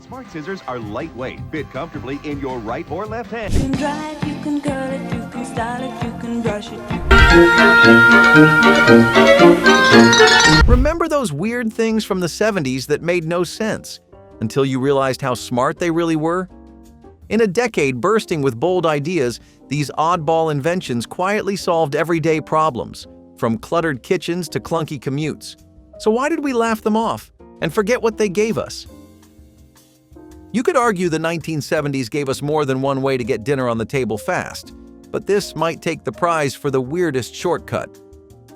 Smart scissors are lightweight, fit comfortably in your right or left hand. You can dry it, you can curl it, you can style it, you can brush it. Remember those weird things from the 70s that made no sense, until you realized how smart they really were? In a decade bursting with bold ideas, these oddball inventions quietly solved everyday problems, from cluttered kitchens to clunky commutes. So why did we laugh them off and forget what they gave us? You could argue the 1970s gave us more than one way to get dinner on the table fast, but this might take the prize for the weirdest shortcut.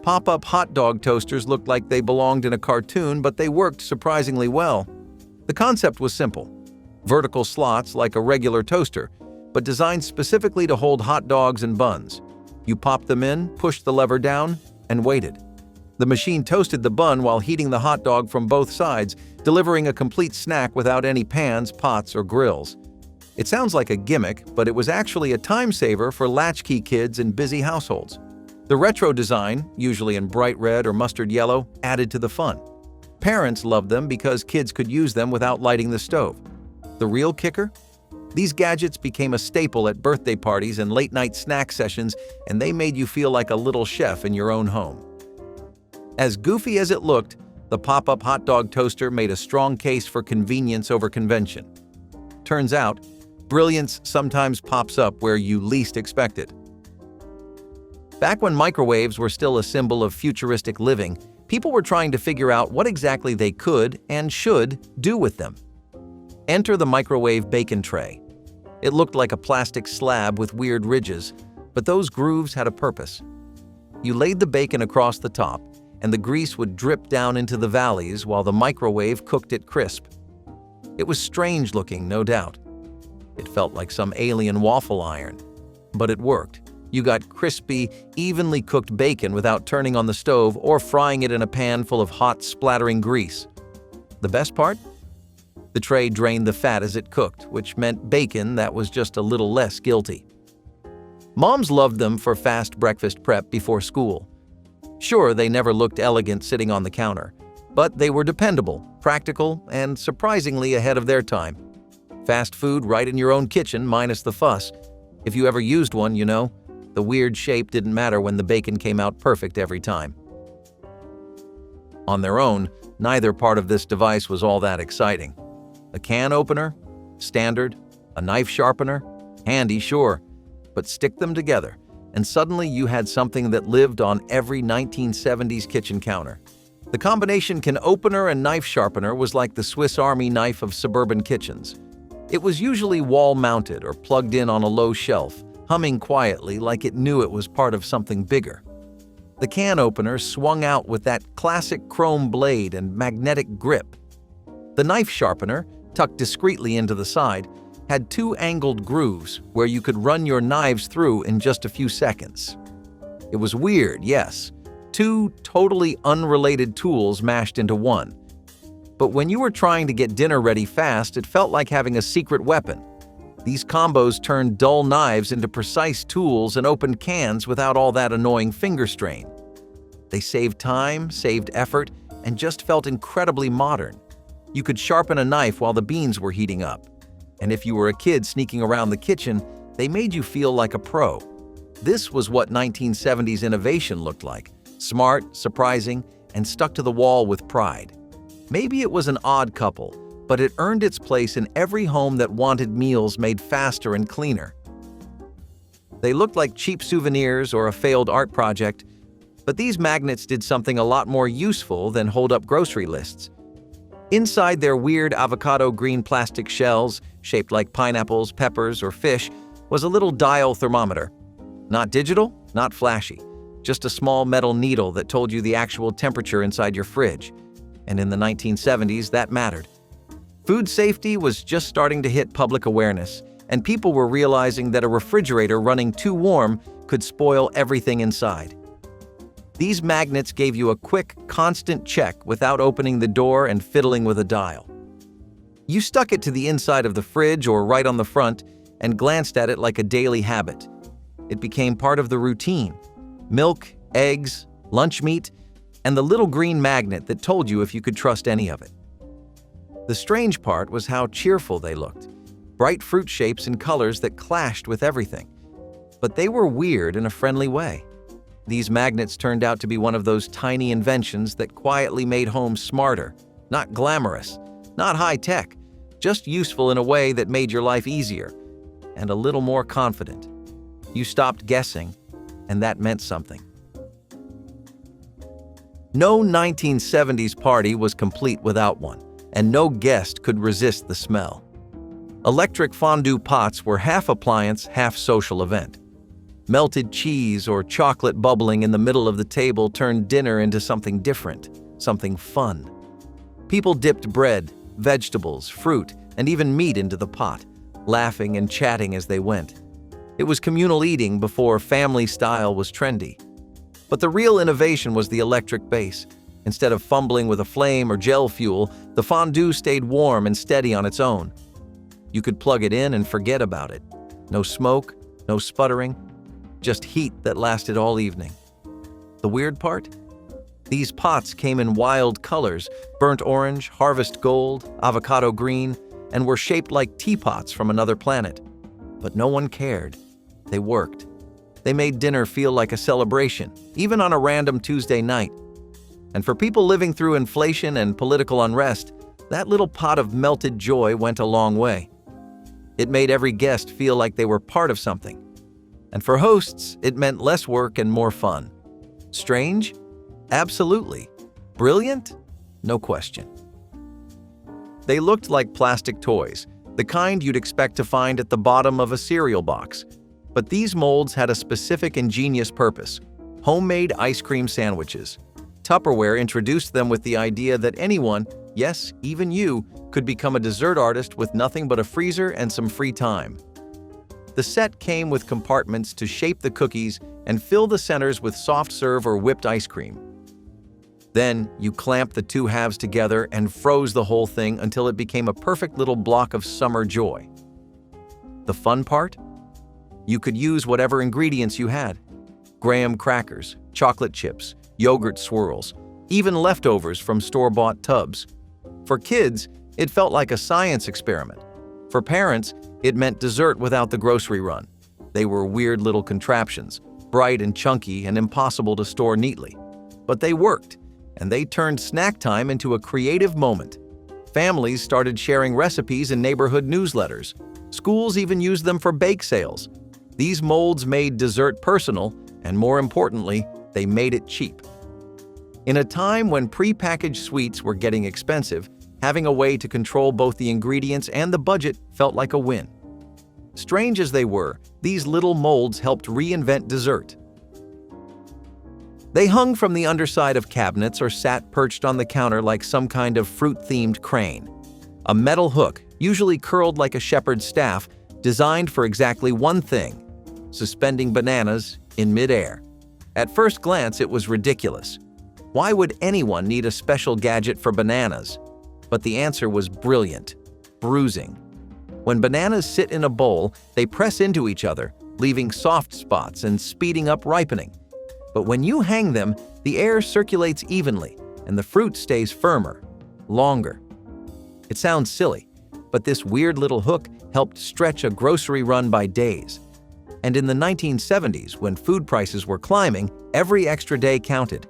Pop-up hot dog toasters looked like they belonged in a cartoon, but they worked surprisingly well. The concept was simple. Vertical slots like a regular toaster, but designed specifically to hold hot dogs and buns. You popped them in, pushed the lever down, and waited. The machine toasted the bun while heating the hot dog from both sides, delivering a complete snack without any pans, pots, or grills. It sounds like a gimmick, but it was actually a time saver for latchkey kids in busy households. The retro design, usually in bright red or mustard yellow, added to the fun. Parents loved them because kids could use them without lighting the stove. The real kicker? These gadgets became a staple at birthday parties and late-night snack sessions, and they made you feel like a little chef in your own home. As goofy as it looked, the pop-up hot dog toaster made a strong case for convenience over convention. Turns out, brilliance sometimes pops up where you least expect it. Back when microwaves were still a symbol of futuristic living, people were trying to figure out what exactly they could and should do with them. Enter the microwave bacon tray. It looked like a plastic slab with weird ridges, but those grooves had a purpose. You laid the bacon across the top, and the grease would drip down into the valleys while the microwave cooked it crisp. It was strange looking, no doubt. It felt like some alien waffle iron, but it worked. You got crispy, evenly cooked bacon without turning on the stove or frying it in a pan full of hot, splattering grease. The best part? The tray drained the fat as it cooked, which meant bacon that was just a little less guilty. Moms loved them for fast breakfast prep before school. Sure, they never looked elegant sitting on the counter, but they were dependable, practical, and surprisingly ahead of their time. Fast food right in your own kitchen, minus the fuss. If you ever used one, you know, the weird shape didn't matter when the bacon came out perfect every time. On their own, neither part of this device was all that exciting. A can opener? Standard. A knife sharpener? Handy, sure. But stick them together, and suddenly you had something that lived on every 1970s kitchen counter. The combination can opener and knife sharpener was like the Swiss Army knife of suburban kitchens. It was usually wall-mounted or plugged in on a low shelf, humming quietly like it knew it was part of something bigger. The can opener swung out with that classic chrome blade and magnetic grip. The knife sharpener, tucked discreetly into the side, had two angled grooves where you could run your knives through in just a few seconds. It was weird, yes. Two totally unrelated tools mashed into one. But when you were trying to get dinner ready fast, it felt like having a secret weapon. These combos turned dull knives into precise tools and opened cans without all that annoying finger strain. They saved time, saved effort, and just felt incredibly modern. You could sharpen a knife while the beans were heating up. And if you were a kid sneaking around the kitchen, they made you feel like a pro. This was what 1970s innovation looked like. Smart, surprising, and stuck to the wall with pride. Maybe it was an odd couple, but it earned its place in every home that wanted meals made faster and cleaner. They looked like cheap souvenirs or a failed art project, but these magnets did something a lot more useful than hold up grocery lists. Inside their weird avocado green plastic shells, shaped like pineapples, peppers, or fish, was a little dial thermometer. Not digital, not flashy, just a small metal needle that told you the actual temperature inside your fridge. And in the 1970s, that mattered. Food safety was just starting to hit public awareness, and people were realizing that a refrigerator running too warm could spoil everything inside. These magnets gave you a quick, constant check without opening the door and fiddling with a dial. You stuck it to the inside of the fridge or right on the front and glanced at it like a daily habit. It became part of the routine. Milk, eggs, lunch meat, and the little green magnet that told you if you could trust any of it. The strange part was how cheerful they looked. Bright fruit shapes and colors that clashed with everything. But they were weird in a friendly way. These magnets turned out to be one of those tiny inventions that quietly made homes smarter, not glamorous, not high-tech, just useful in a way that made your life easier and a little more confident. You stopped guessing, and that meant something. No 1970s party was complete without one, and no guest could resist the smell. Electric fondue pots were half appliance, half social event. Melted cheese or chocolate bubbling in the middle of the table turned dinner into something different, something fun. People dipped bread, vegetables, fruit, and even meat into the pot, laughing and chatting as they went. It was communal eating before family style was trendy. But the real innovation was the electric base. Instead of fumbling with a flame or gel fuel, the fondue stayed warm and steady on its own. You could plug it in and forget about it. No smoke, no sputtering, just heat that lasted all evening. The weird part? These pots came in wild colors, burnt orange, harvest gold, avocado green, and were shaped like teapots from another planet. But no one cared. They worked. They made dinner feel like a celebration, even on a random Tuesday night. And for people living through inflation and political unrest, that little pot of melted joy went a long way. It made every guest feel like they were part of something. And for hosts, it meant less work and more fun. Strange? Absolutely. Brilliant? No question. They looked like plastic toys, the kind you'd expect to find at the bottom of a cereal box. But these molds had a specific ingenious purpose: homemade ice cream sandwiches. Tupperware introduced them with the idea that anyone, yes, even you, could become a dessert artist with nothing but a freezer and some free time. The set came with compartments to shape the cookies and fill the centers with soft serve or whipped ice cream. Then you clamped the two halves together and froze the whole thing until it became a perfect little block of summer joy. The fun part? You could use whatever ingredients you had: graham crackers, chocolate chips, yogurt swirls, even leftovers from store-bought tubs. For kids, it felt like a science experiment. For parents, it meant dessert without the grocery run. They were weird little contraptions, bright and chunky and impossible to store neatly. But they worked, and they turned snack time into a creative moment. Families started sharing recipes in neighborhood newsletters. Schools even used them for bake sales. These molds made dessert personal, and more importantly, they made it cheap. In a time when pre-packaged sweets were getting expensive, having a way to control both the ingredients and the budget felt like a win. Strange as they were, these little molds helped reinvent dessert. They hung from the underside of cabinets or sat perched on the counter like some kind of fruit-themed crane. A metal hook, usually curled like a shepherd's staff, designed for exactly one thing: suspending bananas in midair. At first glance, it was ridiculous. Why would anyone need a special gadget for bananas? But the answer was brilliant: bruising. When bananas sit in a bowl, they press into each other, leaving soft spots and speeding up ripening. But when you hang them, the air circulates evenly, and the fruit stays firmer, longer. It sounds silly, but this weird little hook helped stretch a grocery run by days. And in the 1970s, when food prices were climbing, every extra day counted.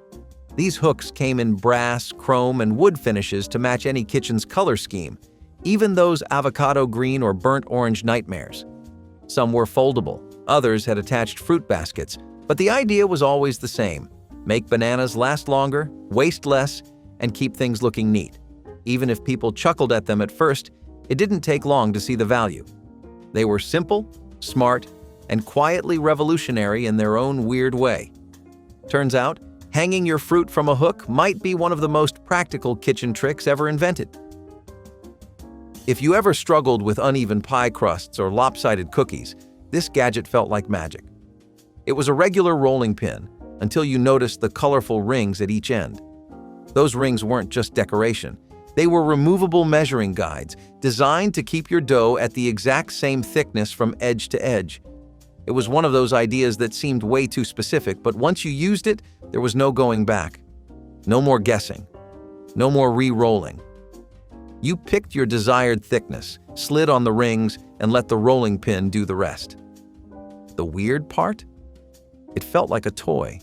These hooks came in brass, chrome, and wood finishes to match any kitchen's color scheme, even those avocado green or burnt orange nightmares. Some were foldable, others had attached fruit baskets, but the idea was always the same: make bananas last longer, waste less, and keep things looking neat. Even if people chuckled at them at first, it didn't take long to see the value. They were simple, smart, and quietly revolutionary in their own weird way. Turns out, hanging your fruit from a hook might be one of the most practical kitchen tricks ever invented. If you ever struggled with uneven pie crusts or lopsided cookies, this gadget felt like magic. It was a regular rolling pin until you noticed the colorful rings at each end. Those rings weren't just decoration. They were removable measuring guides designed to keep your dough at the exact same thickness from edge to edge. It was one of those ideas that seemed way too specific, but once you used it, there was no going back. No more guessing. No more re-rolling. You picked your desired thickness, slid on the rings, and let the rolling pin do the rest. The weird part? It felt like a toy.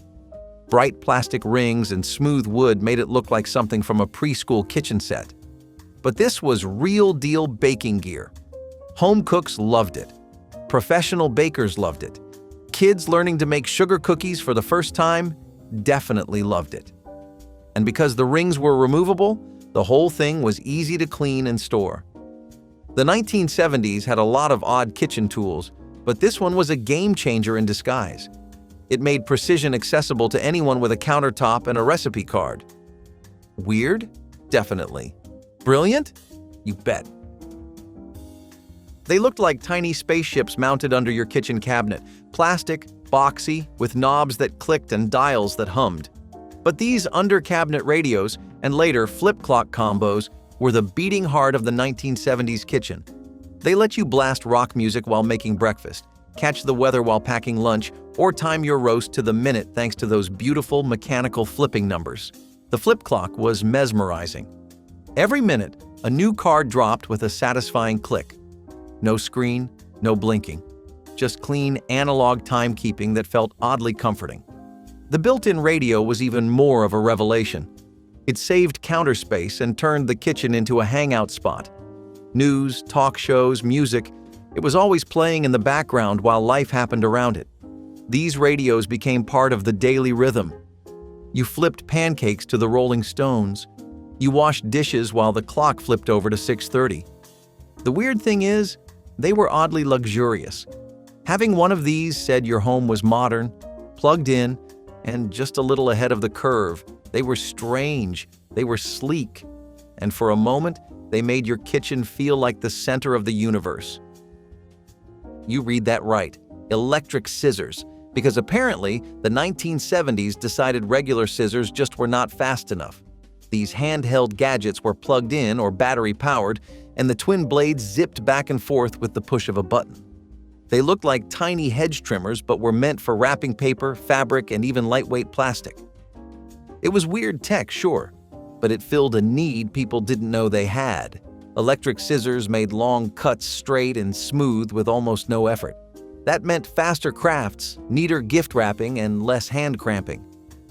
Bright plastic rings and smooth wood made it look like something from a preschool kitchen set. But this was real-deal baking gear. Home cooks loved it. Professional bakers loved it. Kids learning to make sugar cookies for the first time definitely loved it. And because the rings were removable, the whole thing was easy to clean and store. The 1970s had a lot of odd kitchen tools, but this one was a game-changer in disguise. It made precision accessible to anyone with a countertop and a recipe card. Weird? Definitely. Brilliant? You bet. They looked like tiny spaceships mounted under your kitchen cabinet, plastic, boxy, with knobs that clicked and dials that hummed. But these under-cabinet radios, and later flip-clock combos, were the beating heart of the 1970s kitchen. They let you blast rock music while making breakfast, catch the weather while packing lunch, or time your roast to the minute thanks to those beautiful mechanical flipping numbers. The flip clock was mesmerizing. Every minute, a new card dropped with a satisfying click. No screen, no blinking. Just clean, analog timekeeping that felt oddly comforting. The built-in radio was even more of a revelation. It saved counter space and turned the kitchen into a hangout spot. News, talk shows, music, it was always playing in the background while life happened around it. These radios became part of the daily rhythm. You flipped pancakes to the Rolling Stones. You washed dishes while the clock flipped over to 6:30. The weird thing is, they were oddly luxurious. Having one of these said your home was modern, plugged in, and just a little ahead of the curve. They were strange, they were sleek, and for a moment, they made your kitchen feel like the center of the universe. You read that right, electric scissors, because apparently the 1970s decided regular scissors just were not fast enough. These handheld gadgets were plugged in or battery-powered, and the twin blades zipped back and forth with the push of a button. They looked like tiny hedge trimmers but were meant for wrapping paper, fabric, and even lightweight plastic. It was weird tech, sure, but it filled a need people didn't know they had. Electric scissors made long cuts straight and smooth with almost no effort. That meant faster crafts, neater gift wrapping, and less hand cramping.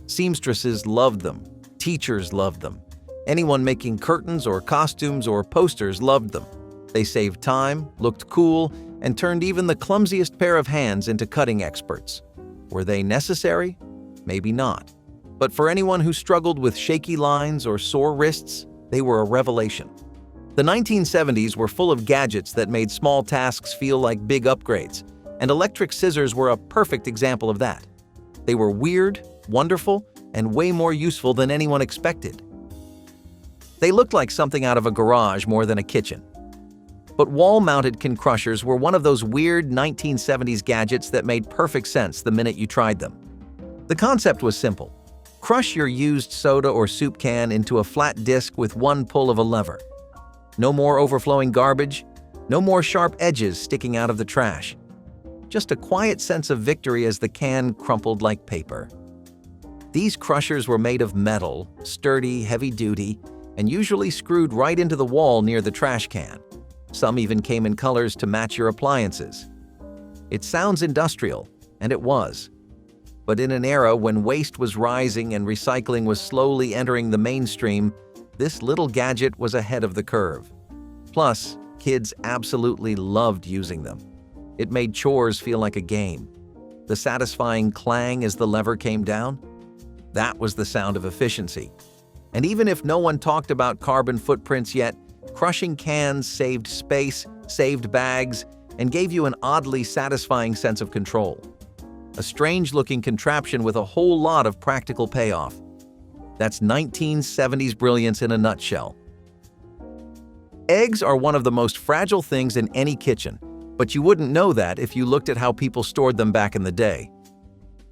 Seamstresses loved them. Teachers loved them. Anyone making curtains or costumes or posters loved them. They saved time, looked cool, and turned even the clumsiest pair of hands into cutting experts. Were they necessary? Maybe not. But for anyone who struggled with shaky lines or sore wrists, they were a revelation. The 1970s were full of gadgets that made small tasks feel like big upgrades, and electric scissors were a perfect example of that. They were weird, wonderful, and way more useful than anyone expected. They looked like something out of a garage more than a kitchen. But wall-mounted can crushers were one of those weird 1970s gadgets that made perfect sense the minute you tried them. The concept was simple. Crush your used soda or soup can into a flat disc with one pull of a lever. No more overflowing garbage, no more sharp edges sticking out of the trash. Just a quiet sense of victory as the can crumpled like paper. These crushers were made of metal, sturdy, heavy-duty, and usually screwed right into the wall near the trash can. Some even came in colors to match your appliances. It sounds industrial, and it was. But in an era when waste was rising and recycling was slowly entering the mainstream, this little gadget was ahead of the curve. Plus, kids absolutely loved using them. It made chores feel like a game. The satisfying clang as the lever came down? That was the sound of efficiency. And even if no one talked about carbon footprints yet, crushing cans saved space, saved bags, and gave you an oddly satisfying sense of control. A strange-looking contraption with a whole lot of practical payoff. That's 1970s brilliance in a nutshell. Eggs are one of the most fragile things in any kitchen, but you wouldn't know that if you looked at how people stored them back in the day.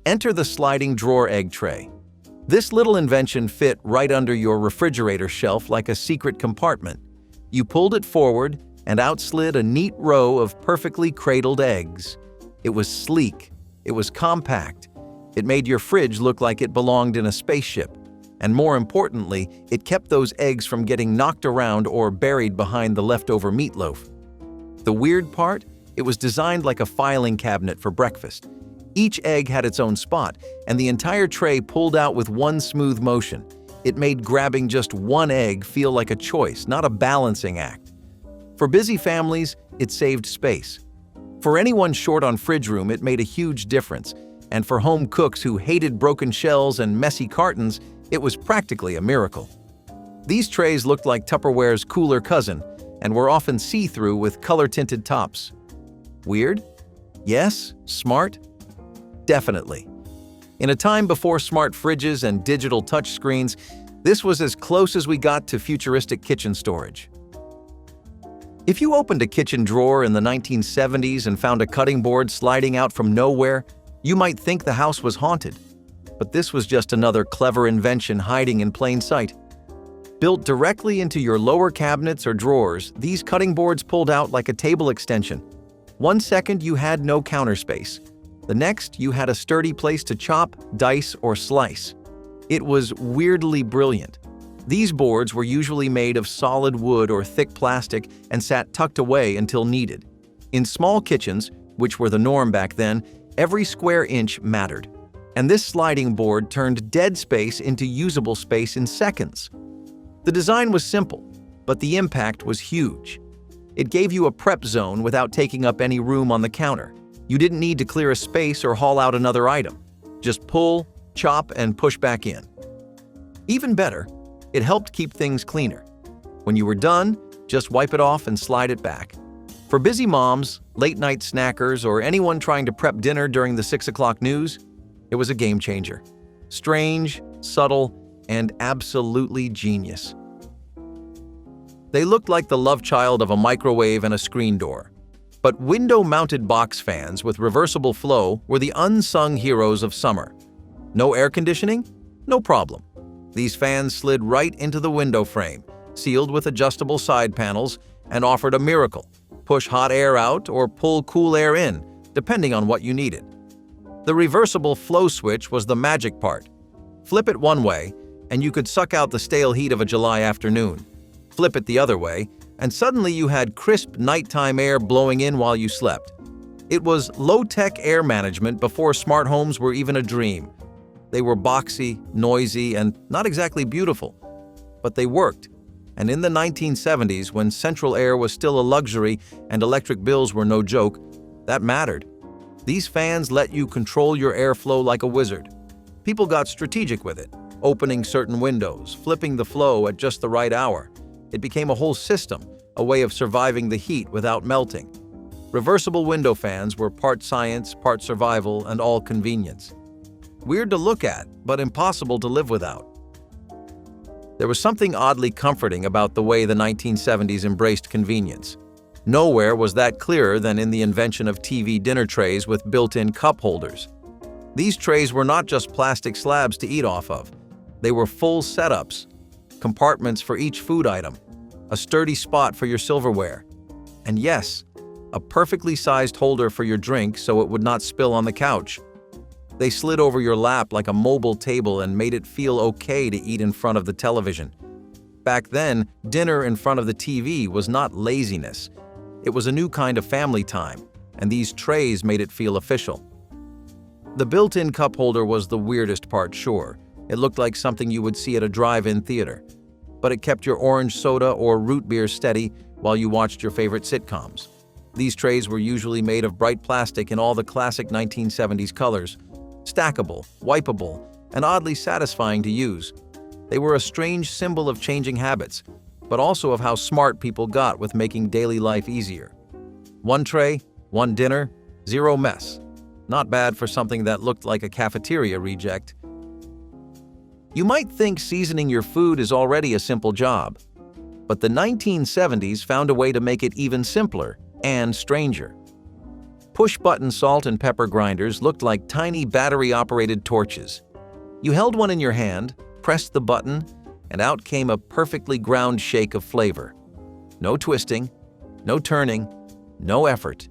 Enter the sliding drawer egg tray. This little invention fit right under your refrigerator shelf like a secret compartment. You pulled it forward, and out slid a neat row of perfectly cradled eggs. It was sleek. It was compact. It made your fridge look like it belonged in a spaceship. And more importantly, it kept those eggs from getting knocked around or buried behind the leftover meatloaf. The weird part? It was designed like a filing cabinet for breakfast. Each egg had its own spot, and the entire tray pulled out with one smooth motion. It made grabbing just one egg feel like a choice, not a balancing act. For busy families, it saved space. For anyone short on fridge room, it made a huge difference. And for home cooks who hated broken shells and messy cartons, it was practically a miracle. These trays looked like Tupperware's cooler cousin and were often see-through with color-tinted tops. Weird? Yes. Smart? Definitely. In a time before smart fridges and digital touchscreens, this was as close as we got to futuristic kitchen storage. If you opened a kitchen drawer in the 1970s and found a cutting board sliding out from nowhere, you might think the house was haunted. But this was just another clever invention hiding in plain sight. Built directly into your lower cabinets or drawers, these cutting boards pulled out like a table extension. One second you had no counter space. The next, you had a sturdy place to chop, dice, or slice. It was weirdly brilliant. These boards were usually made of solid wood or thick plastic and sat tucked away until needed. In small kitchens, which were the norm back then, every square inch mattered. And this sliding board turned dead space into usable space in seconds. The design was simple, but the impact was huge. It gave you a prep zone without taking up any room on the counter. You didn't need to clear a space or haul out another item. Just pull, chop, and push back in. Even better, it helped keep things cleaner. When you were done, just wipe it off and slide it back. For busy moms, late-night snackers, or anyone trying to prep dinner during the 6 o'clock news, it was a game changer. Strange, subtle, and absolutely genius. They looked like the love child of a microwave and a screen door. But window-mounted box fans with reversible flow were the unsung heroes of summer. No air conditioning? No problem. These fans slid right into the window frame, sealed with adjustable side panels, and offered a miracle: push hot air out or pull cool air in, depending on what you needed. The reversible flow switch was the magic part. Flip it one way, and you could suck out the stale heat of a July afternoon. Flip it the other way, and suddenly you had crisp nighttime air blowing in while you slept. It was low-tech air management before smart homes were even a dream. They were boxy, noisy, and not exactly beautiful. But they worked. And in the 1970s, when central air was still a luxury and electric bills were no joke, that mattered. These fans let you control your airflow like a wizard. People got strategic with it, opening certain windows, flipping the flow at just the right hour. It became a whole system, a way of surviving the heat without melting. Reversible window fans were part science, part survival, and all convenience. Weird to look at, but impossible to live without. There was something oddly comforting about the way the 1970s embraced convenience. Nowhere was that clearer than in the invention of TV dinner trays with built-in cup holders. These trays were not just plastic slabs to eat off of. They were full setups, compartments for each food item, a sturdy spot for your silverware, and yes, a perfectly sized holder for your drink so it would not spill on the couch. They slid over your lap like a mobile table and made it feel okay to eat in front of the television. Back then, dinner in front of the TV was not laziness. It was a new kind of family time, and these trays made it feel official. The built-in cup holder was the weirdest part, sure. It looked like something you would see at a drive-in theater. But it kept your orange soda or root beer steady while you watched your favorite sitcoms. These trays were usually made of bright plastic in all the classic 1970s colors. Stackable, wipeable, and oddly satisfying to use. They were a strange symbol of changing habits, but also of how smart people got with making daily life easier. One tray, one dinner, zero mess. Not bad for something that looked like a cafeteria reject. You might think seasoning your food is already a simple job, but the 1970s found a way to make it even simpler and stranger. Push-button salt and pepper grinders looked like tiny battery-operated torches. You held one in your hand, pressed the button, and out came a perfectly ground shake of flavor. No twisting, no turning, no effort.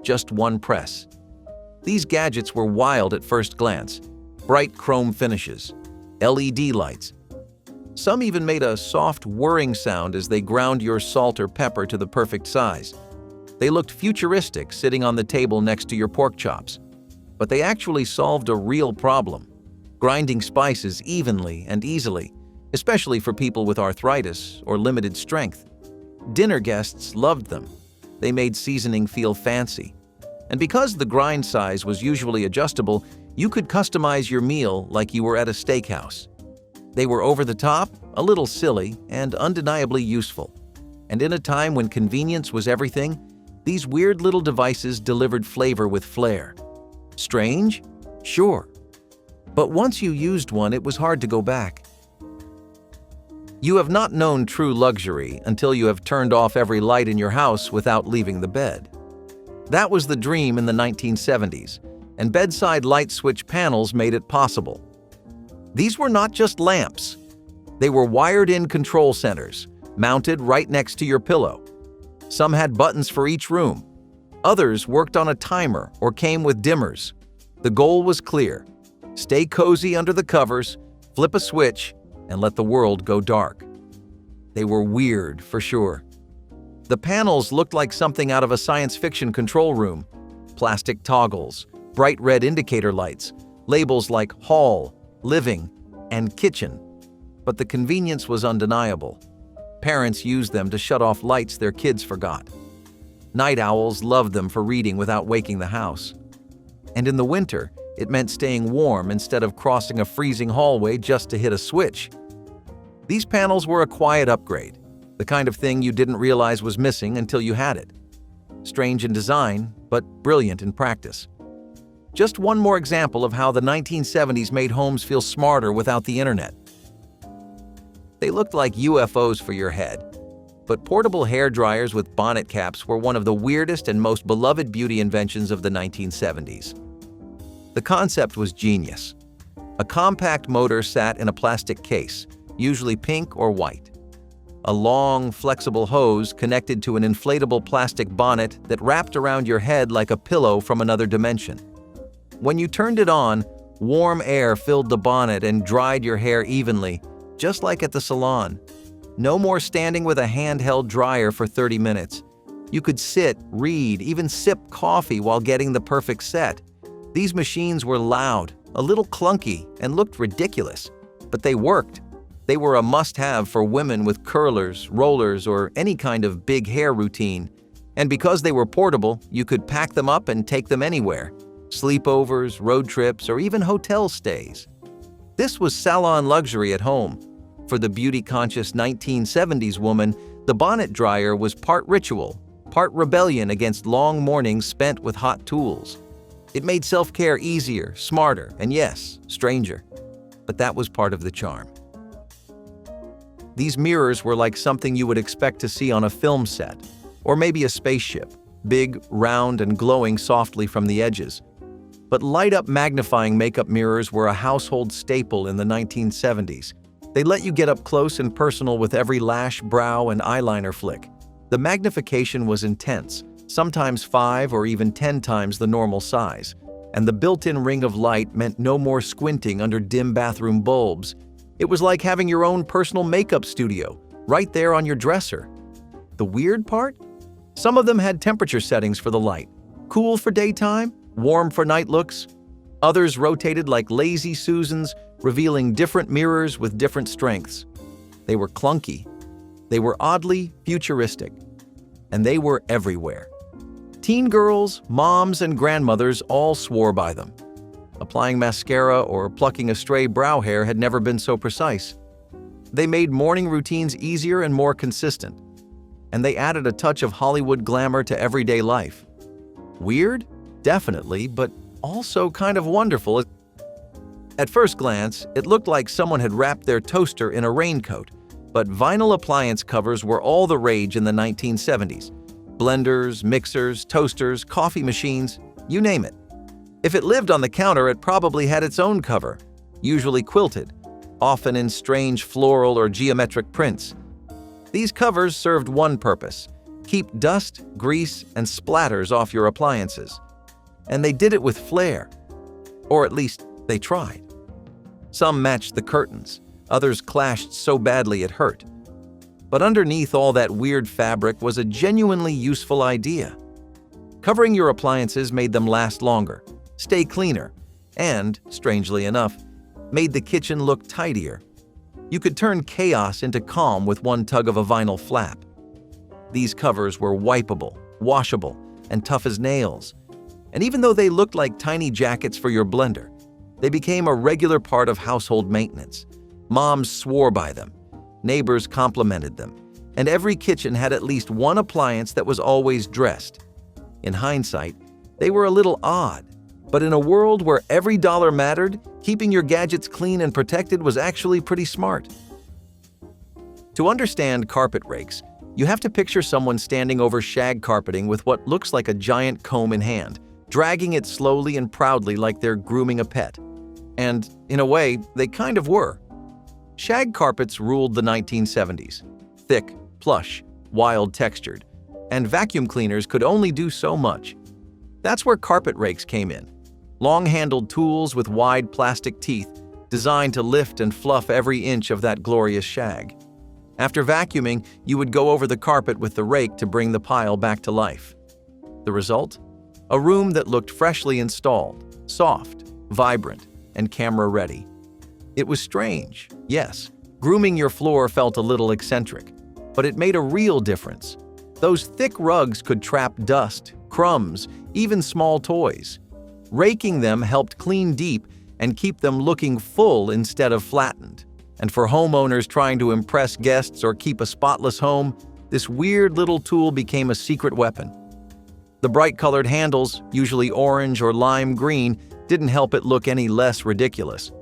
Just one press. These gadgets were wild at first glance. Bright chrome finishes, LED lights. Some even made a soft whirring sound as they ground your salt or pepper to the perfect size. They looked futuristic sitting on the table next to your pork chops. But they actually solved a real problem: grinding spices evenly and easily, especially for people with arthritis or limited strength. Dinner guests loved them. They made seasoning feel fancy. And because the grind size was usually adjustable, you could customize your meal like you were at a steakhouse. They were over the top, a little silly, and undeniably useful. And in a time when convenience was everything, these weird little devices delivered flavor with flair. Strange? Sure. But once you used one, it was hard to go back. You have not known true luxury until you have turned off every light in your house without leaving the bed. That was the dream in the 1970s, and bedside light switch panels made it possible. These were not just lamps. They were wired-in control centers, mounted right next to your pillow. Some had buttons for each room. Others worked on a timer or came with dimmers. The goal was clear: stay cozy under the covers, flip a switch, and let the world go dark. They were weird, for sure. The panels looked like something out of a science fiction control room. Plastic toggles, bright red indicator lights, labels like hall, living, and kitchen. But the convenience was undeniable. Parents used them to shut off lights their kids forgot. Night owls loved them for reading without waking the house. And in the winter, it meant staying warm instead of crossing a freezing hallway just to hit a switch. These panels were a quiet upgrade, the kind of thing you didn't realize was missing until you had it. Strange in design, but brilliant in practice. Just one more example of how the 1970s made homes feel smarter without the internet. They looked like UFOs for your head, but portable hair dryers with bonnet caps were one of the weirdest and most beloved beauty inventions of the 1970s. The concept was genius. A compact motor sat in a plastic case, usually pink or white. A long, flexible hose connected to an inflatable plastic bonnet that wrapped around your head like a pillow from another dimension. When you turned it on, warm air filled the bonnet and dried your hair evenly, just like at the salon. No more standing with a handheld dryer for 30 minutes. You could sit, read, even sip coffee while getting the perfect set. These machines were loud, a little clunky, and looked ridiculous, but they worked. They were a must-have for women with curlers, rollers, or any kind of big hair routine. And because they were portable, you could pack them up and take them anywhere. Sleepovers, road trips, or even hotel stays. This was salon luxury at home. For the beauty-conscious 1970s woman, the bonnet dryer was part ritual, part rebellion against long mornings spent with hot tools. It made self-care easier, smarter, and yes, stranger. But that was part of the charm. These mirrors were like something you would expect to see on a film set, or maybe a spaceship, big, round, and glowing softly from the edges. But light-up magnifying makeup mirrors were a household staple in the 1970s. They let you get up close and personal with every lash, brow, and eyeliner flick. The magnification was intense, sometimes 5 or even 10 times the normal size, and the built-in ring of light meant no more squinting under dim bathroom bulbs. It was like having your own personal makeup studio, right there on your dresser. The weird part? Some of them had temperature settings for the light. Cool for daytime, warm for night looks. Others rotated like lazy Susans, revealing different mirrors with different strengths. They were clunky. They were oddly futuristic. And they were everywhere. Teen girls, moms, and grandmothers all swore by them. Applying mascara or plucking a stray brow hair had never been so precise. They made morning routines easier and more consistent. And they added a touch of Hollywood glamour to everyday life. Weird? Definitely, but also kind of wonderful. At first glance, it looked like someone had wrapped their toaster in a raincoat, but vinyl appliance covers were all the rage in the 1970s. Blenders, mixers, toasters, coffee machines, you name it. If it lived on the counter, it probably had its own cover, usually quilted, often in strange floral or geometric prints. These covers served one purpose: keep dust, grease, and splatters off your appliances. And they did it with flair. Or at least, they tried. Some matched the curtains, others clashed so badly it hurt. But underneath all that weird fabric was a genuinely useful idea. Covering your appliances made them last longer, stay cleaner, and, strangely enough, made the kitchen look tidier. You could turn chaos into calm with one tug of a vinyl flap. These covers were wipeable, washable, and tough as nails. And even though they looked like tiny jackets for your blender, they became a regular part of household maintenance. Moms swore by them, neighbors complimented them, and every kitchen had at least one appliance that was always dressed. In hindsight, they were a little odd, but in a world where every dollar mattered, keeping your gadgets clean and protected was actually pretty smart. To understand carpet rakes, you have to picture someone standing over shag carpeting with what looks like a giant comb in hand, dragging it slowly and proudly like they're grooming a pet. And, in a way, they kind of were. Shag carpets ruled the 1970s. Thick, plush, wild textured, and vacuum cleaners could only do so much. That's where carpet rakes came in. Long-handled tools with wide plastic teeth designed to lift and fluff every inch of that glorious shag. After vacuuming, you would go over the carpet with the rake to bring the pile back to life. The result? A room that looked freshly installed, soft, vibrant, and camera-ready. It was strange, yes. Grooming your floor felt a little eccentric, but it made a real difference. Those thick rugs could trap dust, crumbs, even small toys. Raking them helped clean deep and keep them looking full instead of flattened. And for homeowners trying to impress guests or keep a spotless home, this weird little tool became a secret weapon. The bright-colored handles, usually orange or lime green, didn't help it look any less ridiculous.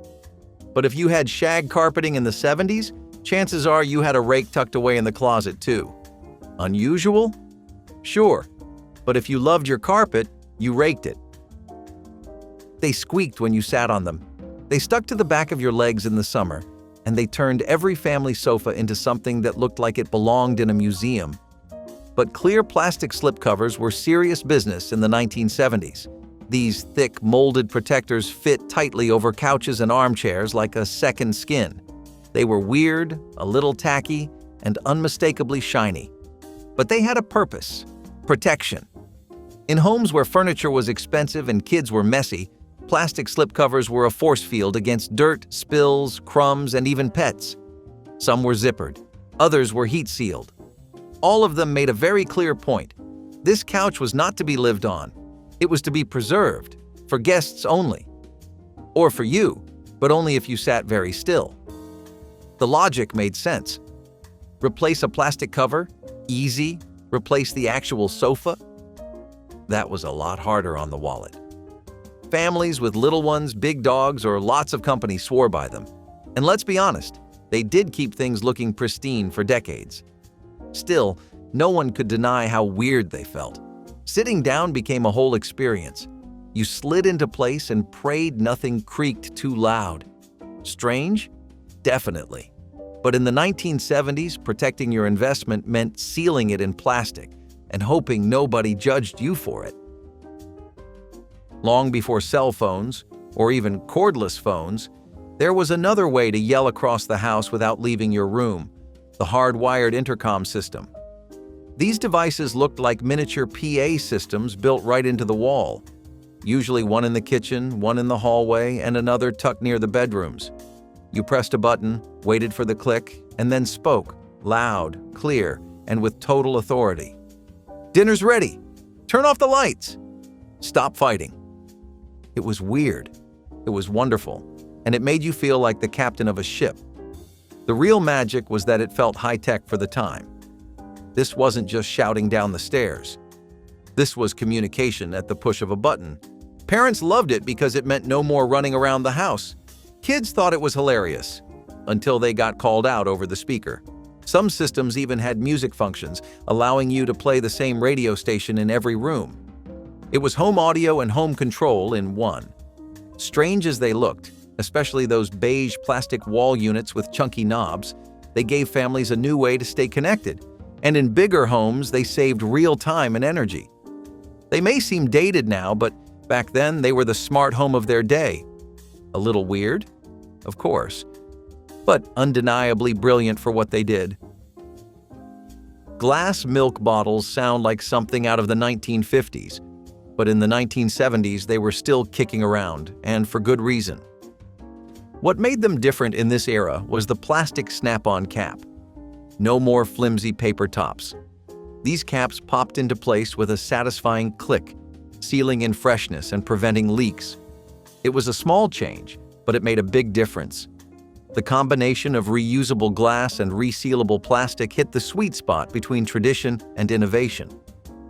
But if you had shag carpeting in the 70s, chances are you had a rake tucked away in the closet too. Unusual? Sure. But if you loved your carpet, you raked it. They squeaked when you sat on them. They stuck to the back of your legs in the summer, and they turned every family sofa into something that looked like it belonged in a museum. But clear plastic slipcovers were serious business in the 1970s. These thick, molded protectors fit tightly over couches and armchairs like a second skin. They were weird, a little tacky, and unmistakably shiny. But they had a purpose: protection. In homes where furniture was expensive and kids were messy, plastic slipcovers were a force field against dirt, spills, crumbs, and even pets. Some were zippered, others were heat-sealed. All of them made a very clear point. This couch was not to be lived on. It was to be preserved, for guests only. Or for you, but only if you sat very still. The logic made sense. Replace a plastic cover? Easy. Replace the actual sofa? That was a lot harder on the wallet. Families with little ones, big dogs, or lots of company swore by them. And let's be honest, they did keep things looking pristine for decades. Still, no one could deny how weird they felt. Sitting down became a whole experience. You slid into place and prayed nothing creaked too loud. Strange? Definitely. But in the 1970s, protecting your investment meant sealing it in plastic and hoping nobody judged you for it. Long before cell phones, or even cordless phones, there was another way to yell across the house without leaving your room: the hardwired intercom system. These devices looked like miniature PA systems built right into the wall. Usually one in the kitchen, one in the hallway, and another tucked near the bedrooms. You pressed a button, waited for the click, and then spoke, loud, clear, and with total authority. "Dinner's ready! Turn off the lights! Stop fighting!" It was weird. It was wonderful, and it made you feel like the captain of a ship. The real magic was that it felt high-tech for the time. This wasn't just shouting down the stairs. This was communication at the push of a button. Parents loved it because it meant no more running around the house. Kids thought it was hilarious, until they got called out over the speaker. Some systems even had music functions, allowing you to play the same radio station in every room. It was home audio and home control in one. Strange as they looked, especially those beige plastic wall units with chunky knobs, they gave families a new way to stay connected. And in bigger homes, they saved real time and energy. They may seem dated now, but back then they were the smart home of their day. A little weird? of course, but undeniably brilliant for what they did. Glass milk bottles sound like something out of the 1950s, but in the 1970s they were still kicking around, and for good reason. What made them different in this era was the plastic snap-on cap. No more flimsy paper tops. These caps popped into place with a satisfying click, sealing in freshness and preventing leaks. It was a small change, but it made a big difference. The combination of reusable glass and resealable plastic hit the sweet spot between tradition and innovation.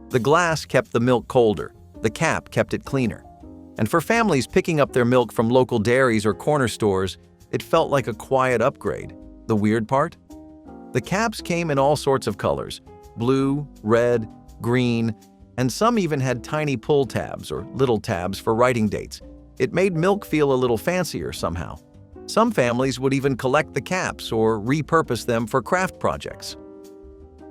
The glass kept the milk colder, the cap kept it cleaner. And for families picking up their milk from local dairies or corner stores, it felt like a quiet upgrade. The weird part? The caps came in all sorts of colors: blue, red, green, and some even had tiny pull tabs or little tabs for writing dates. It made milk feel a little fancier somehow. Some families would even collect the caps or repurpose them for craft projects.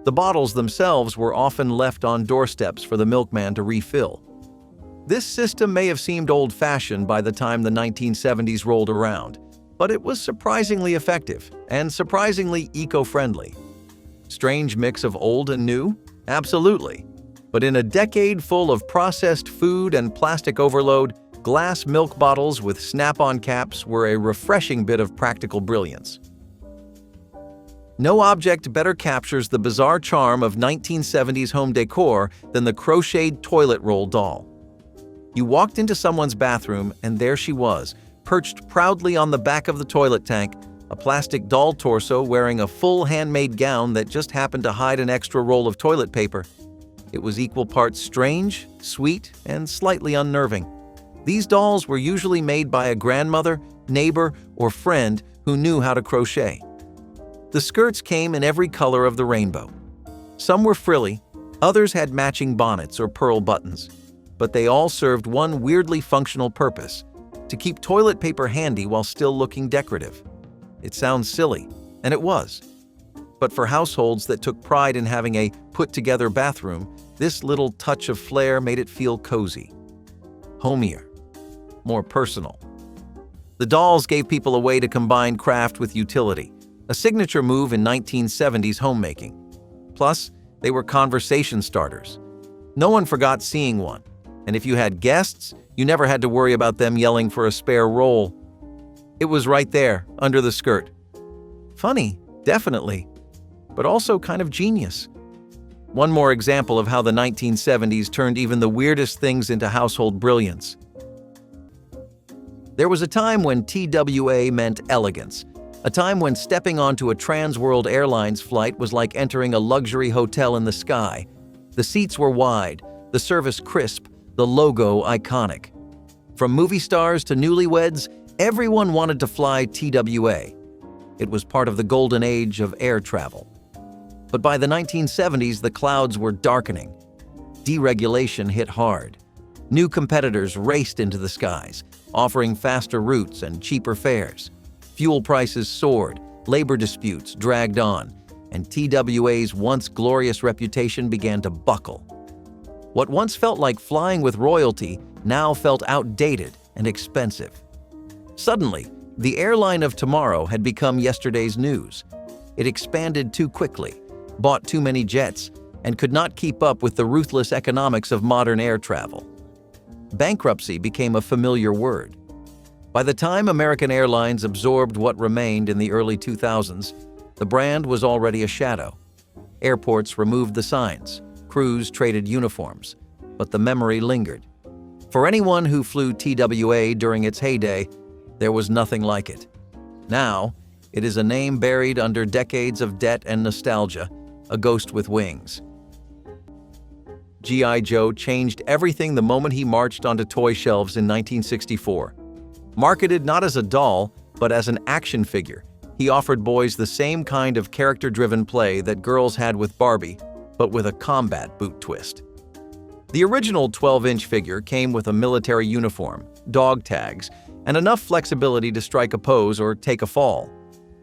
The bottles themselves were often left on doorsteps for the milkman to refill. This system may have seemed old-fashioned by the time the 1970s rolled around, but it was surprisingly effective and surprisingly eco-friendly. Strange mix of old and new? Absolutely. But in a decade full of processed food and plastic overload, glass milk bottles with snap-on caps were a refreshing bit of practical brilliance. No object better captures the bizarre charm of 1970s home decor than the crocheted toilet roll doll. You walked into someone's bathroom and there she was, perched proudly on the back of the toilet tank, a plastic doll torso wearing a full handmade gown that just happened to hide an extra roll of toilet paper. It was equal parts strange, sweet, and slightly unnerving. These dolls were usually made by a grandmother, neighbor, or friend who knew how to crochet. The skirts came in every color of the rainbow. Some were frilly, others had matching bonnets or pearl buttons, but they all served one weirdly functional purpose: to keep toilet paper handy while still looking decorative. It sounds silly, and it was. But for households that took pride in having a put-together bathroom, this little touch of flair made it feel cozy, homier, more personal. The dolls gave people a way to combine craft with utility, a signature move in 1970s homemaking. Plus, they were conversation starters. No one forgot seeing one, and if you had guests, you never had to worry about them yelling for a spare roll. It was right there, under the skirt. Funny, definitely, but also kind of genius. One more example of how the 1970s turned even the weirdest things into household brilliance. There was a time when TWA meant elegance, a time when stepping onto a Trans-World Airlines flight was like entering a luxury hotel in the sky. The seats were wide, the service crisp, the logo iconic. From movie stars to newlyweds, everyone wanted to fly TWA. It was part of the golden age of air travel. But by the 1970s, the clouds were darkening. Deregulation hit hard. New competitors raced into the skies, offering faster routes and cheaper fares. Fuel prices soared, labor disputes dragged on, and TWA's once glorious reputation began to buckle. What once felt like flying with royalty now felt outdated and expensive. Suddenly, the airline of tomorrow had become yesterday's news. It expanded too quickly, bought too many jets, and could not keep up with the ruthless economics of modern air travel. Bankruptcy became a familiar word. By the time American Airlines absorbed what remained in the early 2000s, the brand was already a shadow. Airports removed the signs, crews traded uniforms, but the memory lingered. For anyone who flew TWA during its heyday, there was nothing like it. Now, it is a name buried under decades of debt and nostalgia, a ghost with wings. G.I. Joe changed everything the moment he marched onto toy shelves in 1964. Marketed not as a doll, but as an action figure, he offered boys the same kind of character-driven play that girls had with Barbie, but with a combat boot twist. The original 12-inch figure came with a military uniform, dog tags, and enough flexibility to strike a pose or take a fall.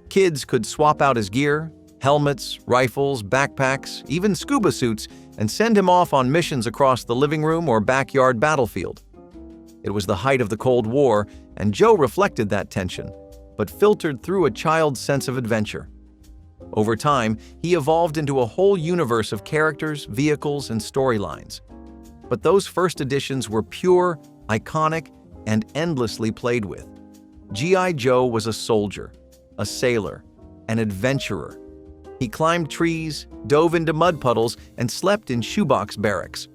Kids could swap out his gear, helmets, rifles, backpacks, even scuba suits, and send him off on missions across the living room or backyard battlefield. It was the height of the Cold War, and Joe reflected that tension. but filtered through a child's sense of adventure. Over time, he evolved into a whole universe of characters, vehicles, and storylines. But those first editions were pure, iconic, and endlessly played with. G.I. Joe was a soldier, a sailor, an adventurer. He climbed trees, dove into mud puddles, and slept in shoebox barracks.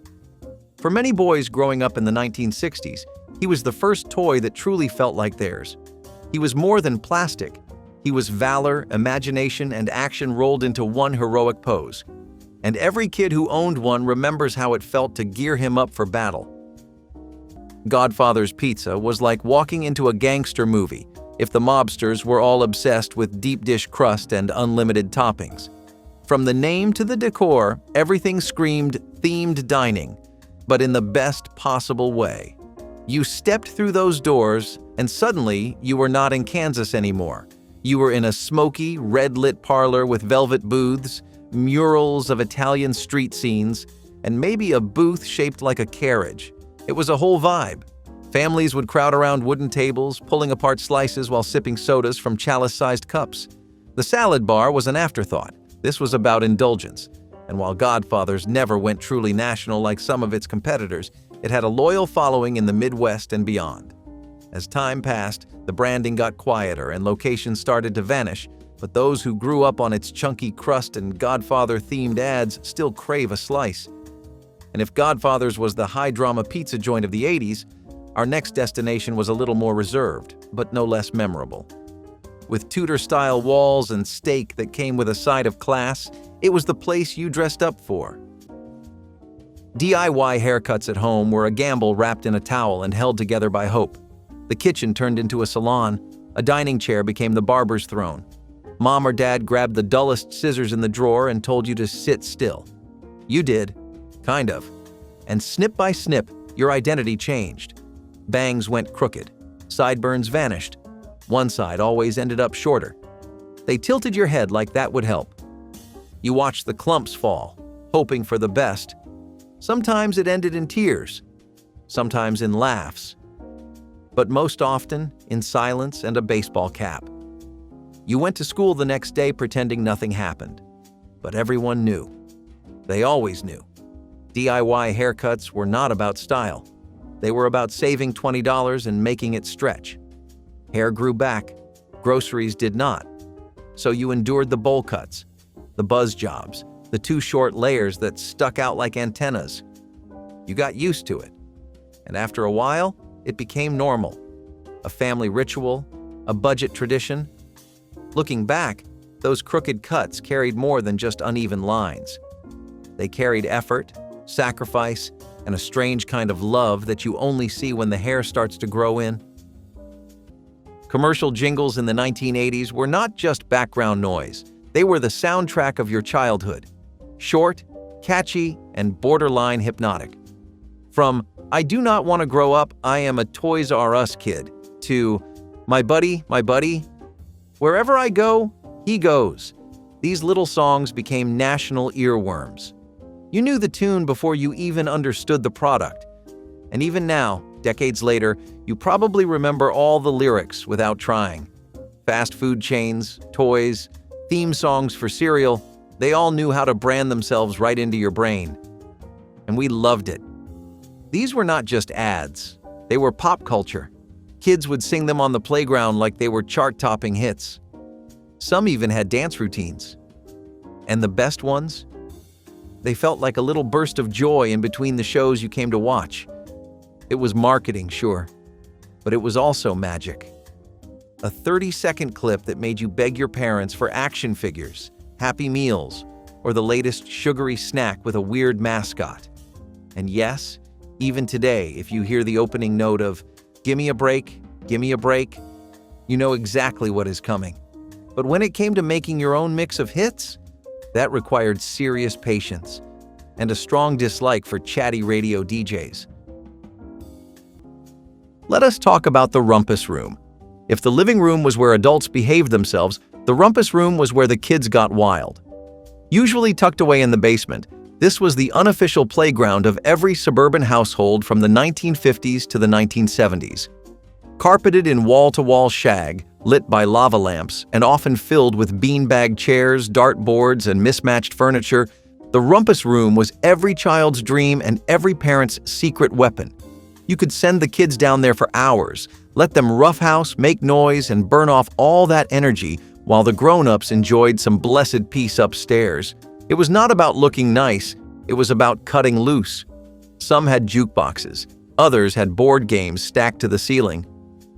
For many boys growing up in the 1960s, he was the first toy that truly felt like theirs. He was more than plastic. He was valor, imagination, and action rolled into one heroic pose. And every kid who owned one remembers how it felt to gear him up for battle. Godfathers Pizza was like walking into a gangster movie if the mobsters were all obsessed with deep dish crust and unlimited toppings. From the name to the decor, everything screamed themed dining, but in the best possible way. You stepped through those doors, and suddenly you were not in Kansas anymore. You were in a smoky, red-lit parlor with velvet booths, murals of Italian street scenes, and maybe a booth shaped like a carriage. It was a whole vibe. Families would crowd around wooden tables, pulling apart slices while sipping sodas from chalice-sized cups. The salad bar was an afterthought. This was about indulgence. And while Godfathers never went truly national like some of its competitors, it had a loyal following in the Midwest and beyond. As time passed, the branding got quieter and locations started to vanish, but those who grew up on its chunky crust and Godfather-themed ads still crave a slice. And if Godfathers was the high-drama pizza joint of the 80s, our next destination was a little more reserved, but no less memorable. With Tudor-style walls and steak that came with a side of class, it was the place you dressed up for. DIY haircuts at home were a gamble wrapped in a towel and held together by hope. The kitchen turned into a salon. A dining chair became the barber's throne. Mom or dad grabbed the dullest scissors in the drawer and told you to sit still. You did. Kind of. And snip by snip, your identity changed. Bangs went crooked. Sideburns vanished. One side always ended up shorter. They tilted your head like that would help. You watched the clumps fall, hoping for the best. Sometimes it ended in tears, sometimes in laughs, but most often in silence and a baseball cap. You went to school the next day pretending nothing happened, but everyone knew. They always knew. DIY haircuts were not about style. They were about saving $20 and making it stretch. Hair grew back, groceries did not. So you endured the bowl cuts, the buzz jobs, the too short layers that stuck out like antennas. You got used to it. And after a while, it became normal. A family ritual, a budget tradition. Looking back, those crooked cuts carried more than just uneven lines. They carried effort, sacrifice, and a strange kind of love that you only see when the hair starts to grow in. Commercial jingles in the 1980s were not just background noise. They were the soundtrack of your childhood. Short, catchy, and borderline hypnotic. From "I do not want to grow up, I am a Toys R Us kid" to my buddy, wherever I go, he goes." These little songs became national earworms. You knew the tune before you even understood the product. And even now, decades later, you probably remember all the lyrics without trying. Fast food chains, toys, theme songs for cereal, they all knew how to brand themselves right into your brain. And we loved it. These were not just ads. They were pop culture. Kids would sing them on the playground like they were chart-topping hits. Some even had dance routines. And the best ones? They felt like a little burst of joy in between the shows you came to watch. It was marketing, sure, but it was also magic. A 30-second clip that made you beg your parents for action figures, Happy Meals, or the latest sugary snack with a weird mascot. And yes, even today, if you hear the opening note of gimme a break," you know exactly what is coming. But when it came to making your own mix of hits, that required serious patience and a strong dislike for chatty radio DJs. Let us talk about the Rumpus Room. If the living room was where adults behaved themselves, the Rumpus Room was where the kids got wild. Usually tucked away in the basement, this was the unofficial playground of every suburban household from the 1950s to the 1970s. Carpeted in wall-to-wall shag, lit by lava lamps, and often filled with beanbag chairs, dartboards, and mismatched furniture, the Rumpus Room was every child's dream and every parent's secret weapon. You could send the kids down there for hours, let them roughhouse, make noise, and burn off all that energy while the grown-ups enjoyed some blessed peace upstairs. It was not about looking nice, it was about cutting loose. Some had jukeboxes, others had board games stacked to the ceiling,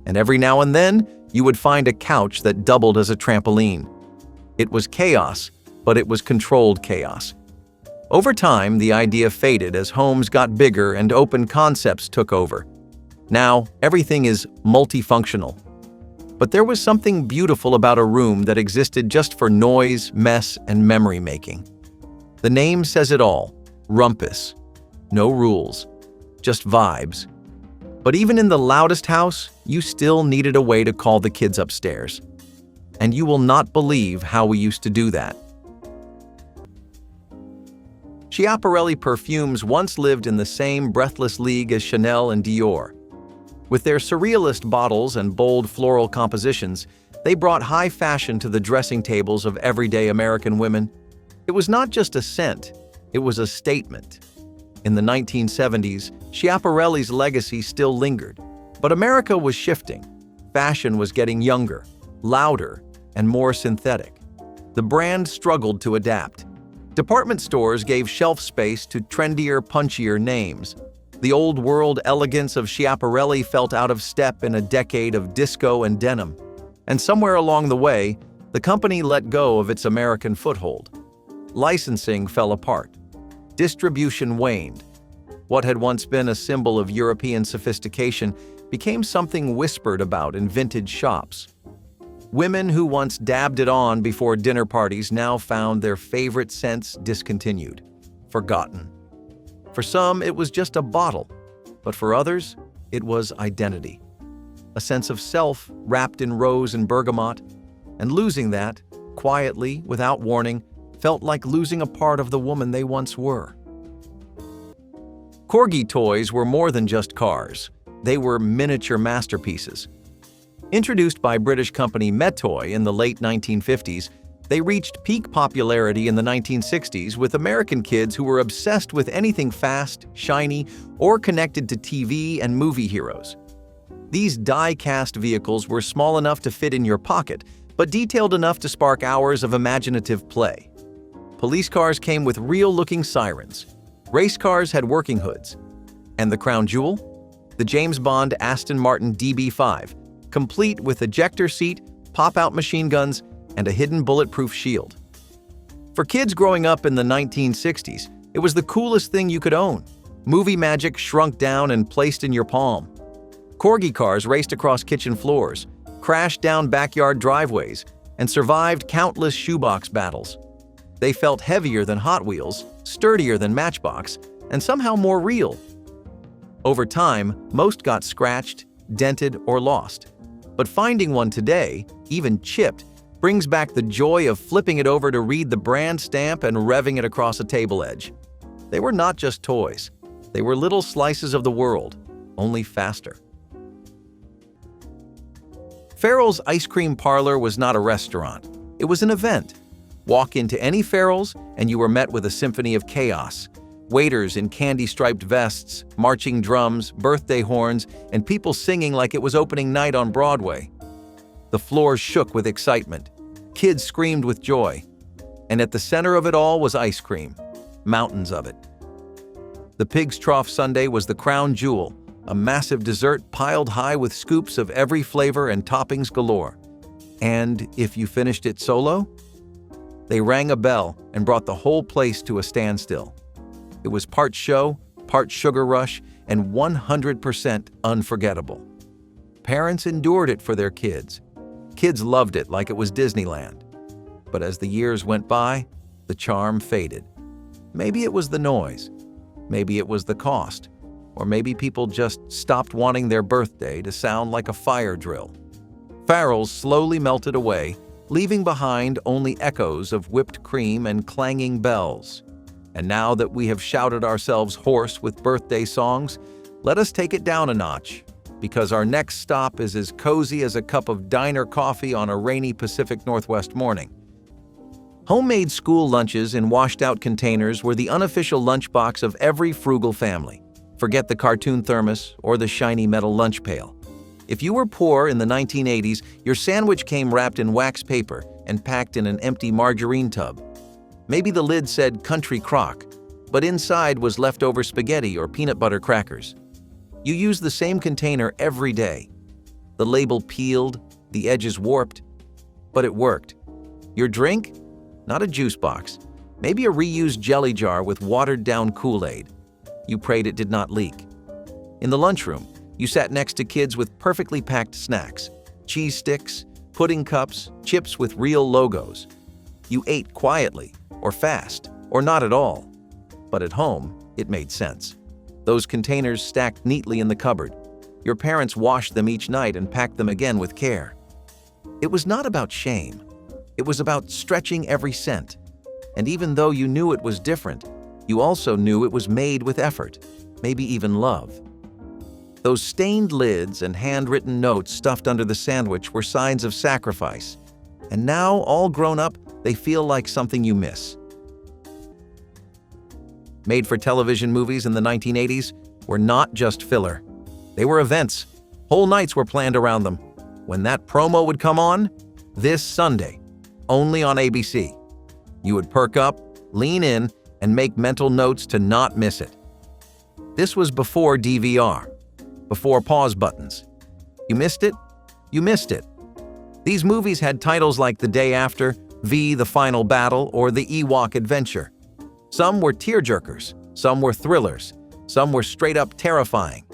and every now and then you would find a couch that doubled as a trampoline. It was chaos, but it was controlled chaos. Over time, the idea faded as homes got bigger and open concepts took over. Now, everything is multifunctional. But there was something beautiful about a room that existed just for noise, mess, and memory-making. The name says it all, Rumpus. No rules, just vibes. But even in the loudest house, you still needed a way to call the kids upstairs. And you will not believe how we used to do that. Chiaelli Perfumes once lived in the same breathless league as Chanel and Dior. With their surrealist bottles and bold floral compositions, they brought high fashion to the dressing tables of everyday American women. It was not just a scent, it was a statement. In the 1970s, Chiaelli's legacy still lingered, but America was shifting. Fashion was getting younger, louder, and more synthetic. The brand struggled to adapt. Department stores gave shelf space to trendier, punchier names. The old-world elegance of Chiaelli felt out of step in a decade of disco and denim. And somewhere along the way, the company let go of its American foothold. Licensing fell apart. Distribution waned. What had once been a symbol of European sophistication became something whispered about in vintage shops. Women who once dabbed it on before dinner parties now found their favorite scents discontinued, forgotten. For some, it was just a bottle, but for others, it was identity. A sense of self wrapped in rose and bergamot, and losing that, quietly, without warning, felt like losing a part of the woman they once were. Corgi Toys were more than just cars. They were miniature masterpieces. Introduced by British company Metoy in the late 1950s, they reached peak popularity in the 1960s with American kids who were obsessed with anything fast, shiny, or connected to TV and movie heroes. These die-cast vehicles were small enough to fit in your pocket, but detailed enough to spark hours of imaginative play. Police cars came with real-looking sirens. Race cars had working hoods. And the crown jewel? The James Bond Aston Martin DB5, complete with ejector seat, pop-out machine guns, and a hidden bulletproof shield. For kids growing up in the 1960s, it was the coolest thing you could own. Movie magic shrunk down and placed in your palm. Corgi cars raced across kitchen floors, crashed down backyard driveways, and survived countless shoebox battles. They felt heavier than Hot Wheels, sturdier than Matchbox, and somehow more real. Over time, most got scratched, dented, or lost. But finding one today, even chipped, brings back the joy of flipping it over to read the brand stamp and revving it across a table edge. They were not just toys. They were little slices of the world, only faster. Farrell's Ice Cream Parlor was not a restaurant. It was an event. Walk into any Farrell's and you were met with a symphony of chaos. Waiters in candy-striped vests, marching drums, birthday horns, and people singing like it was opening night on Broadway. The floor shook with excitement. Kids screamed with joy. And at the center of it all was ice cream. Mountains of it. The Pig's Trough Sundae was the crown jewel, a massive dessert piled high with scoops of every flavor and toppings galore. And if you finished it solo? They rang a bell and brought the whole place to a standstill. It was part show, part sugar rush, and 100% unforgettable. Parents endured it for their kids. Kids loved it like it was Disneyland. But as the years went by, the charm faded. Maybe it was the noise. Maybe it was the cost. Or maybe people just stopped wanting their birthday to sound like a fire drill. Farrell's slowly melted away, leaving behind only echoes of whipped cream and clanging bells. And now that we have shouted ourselves hoarse with birthday songs, let us take it down a notch. because our next stop is as cozy as a cup of diner coffee on a rainy Pacific Northwest morning. Homemade school lunches in washed-out containers were the unofficial lunchbox of every frugal family. Forget the cartoon thermos or the shiny metal lunch pail. If you were poor in the 1980s, your sandwich came wrapped in wax paper and packed in an empty margarine tub. Maybe the lid said country crock, but inside was leftover spaghetti or peanut butter crackers. You used the same container every day. The label peeled, the edges warped, but it worked. Your drink? Not a juice box, maybe a reused jelly jar with watered-down Kool-Aid. You prayed it did not leak. In the lunchroom, you sat next to kids with perfectly packed snacks, cheese sticks, pudding cups, chips with real logos. You ate quietly, or fast, or not at all. But at home, it made sense. Those containers stacked neatly in the cupboard. Your parents washed them each night and packed them again with care. It was not about shame. It was about stretching every cent. And even though you knew it was different, you also knew it was made with effort, maybe even love. Those stained lids and handwritten notes stuffed under the sandwich were signs of sacrifice. And now, all grown up, they feel like something you miss. Made-for-television movies in the 1980s were not just filler. They were events. Whole nights were planned around them. When that promo would come on, this Sunday, only on ABC. You would perk up, lean in, and make mental notes to not miss it. This was before DVR, before pause buttons. You missed it? You missed it. These movies had titles like The Day After, V, The Final Battle, or The Ewok Adventure. Some were tearjerkers, some were thrillers, some were straight-up terrifying.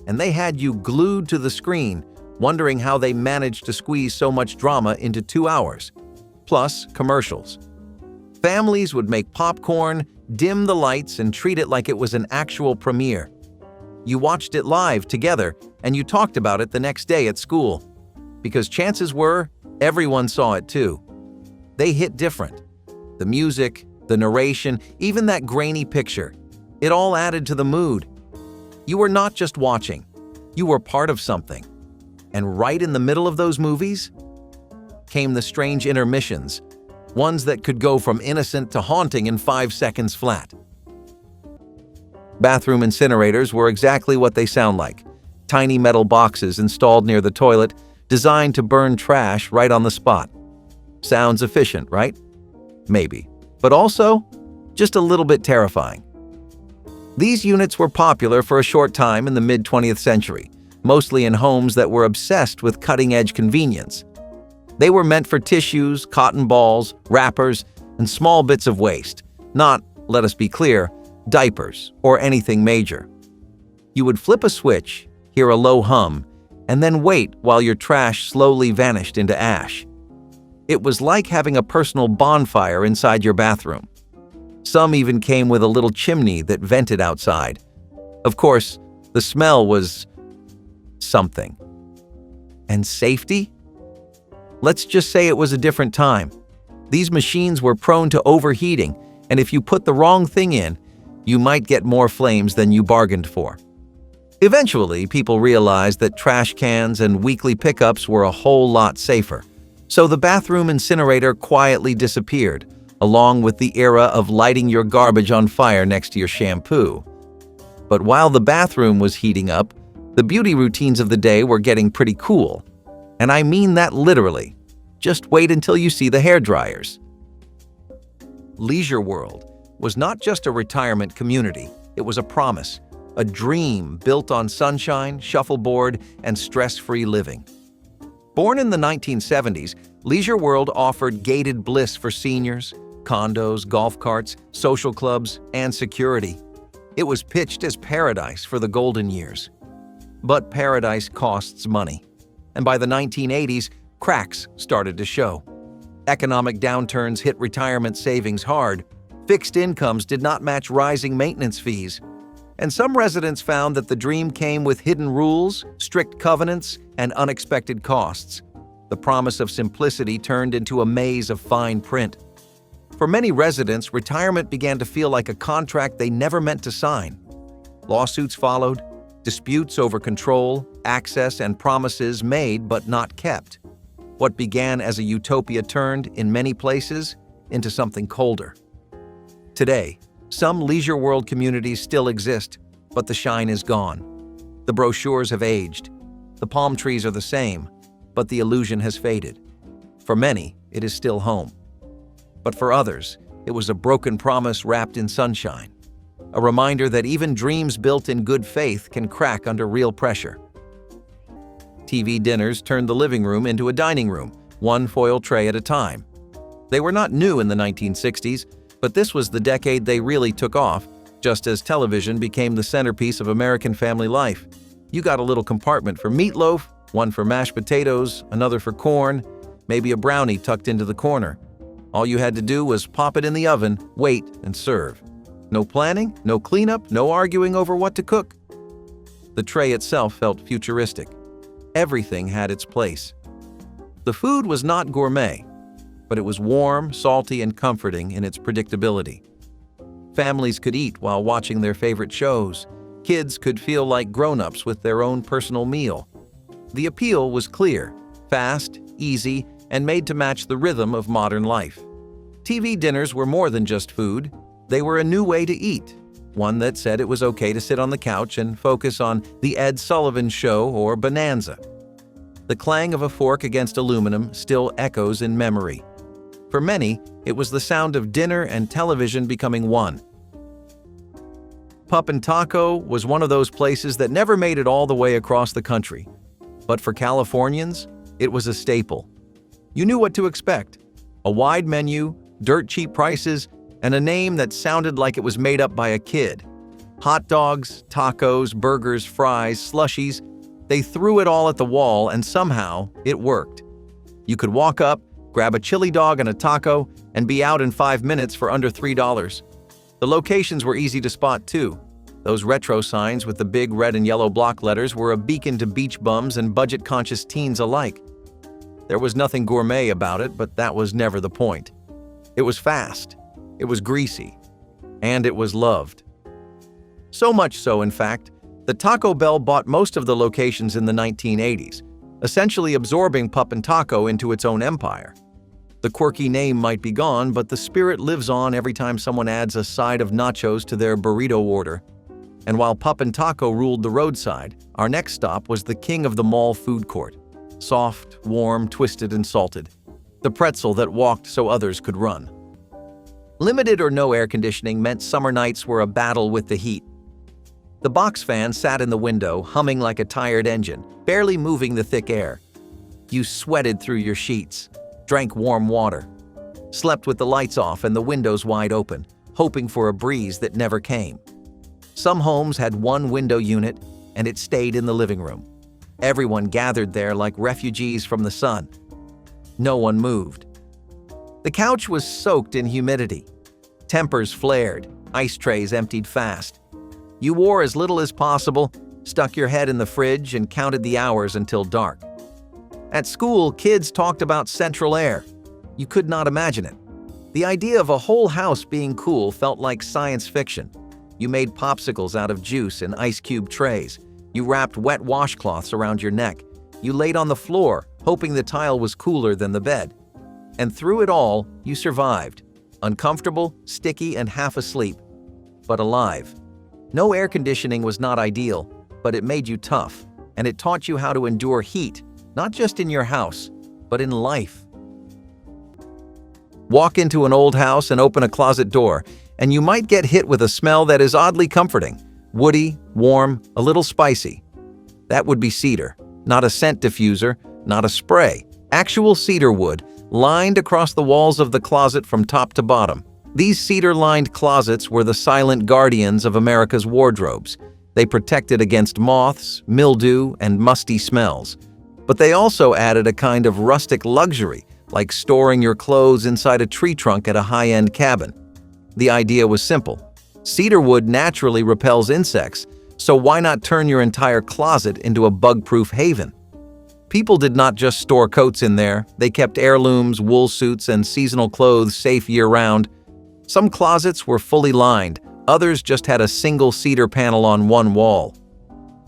And they had you glued to the screen, wondering how they managed to squeeze so much drama into 2 hours. Plus commercials. Families would make popcorn, dim the lights, and treat it like it was an actual premiere. You watched it live together, and you talked about it the next day at school. Because chances were, everyone saw it too. They hit different. The music, the narration, even that grainy picture. It all added to the mood. You were not just watching. You were part of something. And right in the middle of those movies came the strange intermissions, ones that could go from innocent to haunting in 5 seconds flat. Bathroom incinerators were exactly what they sound like. Tiny metal boxes installed near the toilet, designed to burn trash right on the spot. Sounds efficient, right? Maybe. But also, just a little bit terrifying. These units were popular for a short time in the mid-20th century, mostly in homes that were obsessed with cutting-edge convenience. They were meant for tissues, cotton balls, wrappers, and small bits of waste, not, let us be clear, diapers or anything major. You would flip a switch, hear a low hum, and then wait while your trash slowly vanished into ash. It was like having a personal bonfire inside your bathroom. Some even came with a little chimney that vented outside. Of course, the smell was something. And safety? Let's just say it was a different time. These machines were prone to overheating, and if you put the wrong thing in, you might get more flames than you bargained for. Eventually, people realized that trash cans and weekly pickups were a whole lot safer. So the bathroom incinerator quietly disappeared, along with the era of lighting your garbage on fire next to your shampoo. But while the bathroom was heating up, the beauty routines of the day were getting pretty cool. And I mean that literally. Just wait until you see the hairdryers. Leisure World was not just a retirement community, it was a promise, a dream built on sunshine, shuffleboard, and stress-free living. Born in the 1970s, Leisure World offered gated bliss for seniors, condos, golf carts, social clubs, and security. It was pitched as paradise for the golden years. But paradise costs money. And by the 1980s, cracks started to show. Economic downturns hit retirement savings hard. Fixed incomes did not match rising maintenance fees. And some residents found that the dream came with hidden rules, strict covenants, and unexpected costs. The promise of simplicity turned into a maze of fine print. For many residents, retirement began to feel like a contract they never meant to sign. Lawsuits followed, disputes over control, access and promises made but not kept. What began as a utopia turned, in many places, into something colder. Today, some leisure world communities still exist, but the shine is gone. The brochures have aged. The palm trees are the same, but the illusion has faded. For many, it is still home. But for others, it was a broken promise wrapped in sunshine. A reminder that even dreams built in good faith can crack under real pressure. TV dinners turned the living room into a dining room, one foil tray at a time. They were not new in the 1960s, but this was the decade they really took off, just as television became the centerpiece of American family life. You got a little compartment for meatloaf, one for mashed potatoes, another for corn, maybe a brownie tucked into the corner. All you had to do was pop it in the oven, wait, and serve. No planning, no cleanup, no arguing over what to cook. The tray itself felt futuristic. Everything had its place. The food was not gourmet, but it was warm, salty, and comforting in its predictability. Families could eat while watching their favorite shows. Kids could feel like grown-ups with their own personal meal. The appeal was clear, fast, easy, and made to match the rhythm of modern life. TV dinners were more than just food. They were a new way to eat, one that said it was okay to sit on the couch and focus on The Ed Sullivan Show or Bonanza. The clang of a fork against aluminum still echoes in memory. For many, it was the sound of dinner and television becoming one. Pupp and Taco was one of those places that never made it all the way across the country. But for Californians, it was a staple. You knew what to expect. A wide menu, dirt cheap prices, and a name that sounded like it was made up by a kid. Hot dogs, tacos, burgers, fries, slushies, they threw it all at the wall and somehow it worked. You could walk up, grab a chili dog and a taco, and be out in 5 minutes for under $3. The locations were easy to spot too. Those retro signs with the big red and yellow block letters were a beacon to beach bums and budget-conscious teens alike. There was nothing gourmet about it, but that was never the point. It was fast, it was greasy, and it was loved. So much so, in fact, that Taco Bell bought most of the locations in the 1980s, essentially absorbing Pupp and Taco into its own empire. The quirky name might be gone, but the spirit lives on every time someone adds a side of nachos to their burrito order. And while Pupp and Taco ruled the roadside, our next stop was the king of the mall food court. Soft, warm, twisted, and salted. The pretzel that walked so others could run. Limited or no air conditioning meant summer nights were a battle with the heat. The box fan sat in the window, humming like a tired engine, barely moving the thick air. You sweated through your sheets, drank warm water, slept with the lights off and the windows wide open, hoping for a breeze that never came. Some homes had one window unit, and it stayed in the living room. Everyone gathered there like refugees from the sun. No one moved. The couch was soaked in humidity. Tempers flared, ice trays emptied fast. You wore as little as possible, stuck your head in the fridge, and counted the hours until dark. At school, kids talked about central air. You could not imagine it. The idea of a whole house being cool felt like science fiction. You made popsicles out of juice in ice cube trays. You wrapped wet washcloths around your neck. You laid on the floor, hoping the tile was cooler than the bed. And through it all, you survived. Uncomfortable, sticky, and half asleep, but alive. No air conditioning was not ideal, but it made you tough, and it taught you how to endure heat, not just in your house, but in life. Walk into an old house and open a closet door, and you might get hit with a smell that is oddly comforting. Woody, warm, a little spicy. That would be cedar, not a scent diffuser, not a spray. Actual cedar wood, lined across the walls of the closet from top to bottom. These cedar-lined closets were the silent guardians of America's wardrobes. They protected against moths, mildew, and musty smells. But they also added a kind of rustic luxury, like storing your clothes inside a tree trunk at a high-end cabin. The idea was simple. Cedar wood naturally repels insects, so why not turn your entire closet into a bug-proof haven? People did not just store coats in there, they kept heirlooms, wool suits, and seasonal clothes safe year-round. Some closets were fully lined, others just had a single cedar panel on one wall.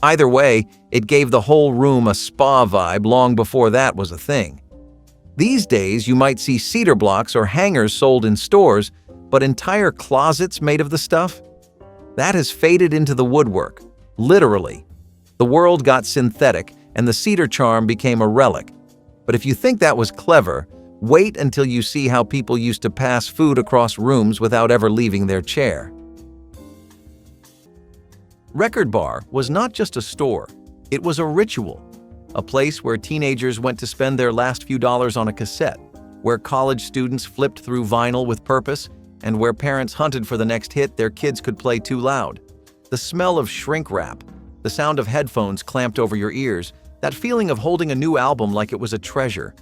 Either way, it gave the whole room a spa vibe long before that was a thing. These days, you might see cedar blocks or hangers sold in stores, but entire closets made of the stuff? That has faded into the woodwork, literally. The world got synthetic, and the cedar charm became a relic. But if you think that was clever, wait until you see how people used to pass food across rooms without ever leaving their chair. Record Bar was not just a store, it was a ritual. A place where teenagers went to spend their last few dollars on a cassette, where college students flipped through vinyl with purpose, and where parents hunted for the next hit their kids could play too loud. The smell of shrink wrap, the sound of headphones clamped over your ears, that feeling of holding a new album like it was a treasure.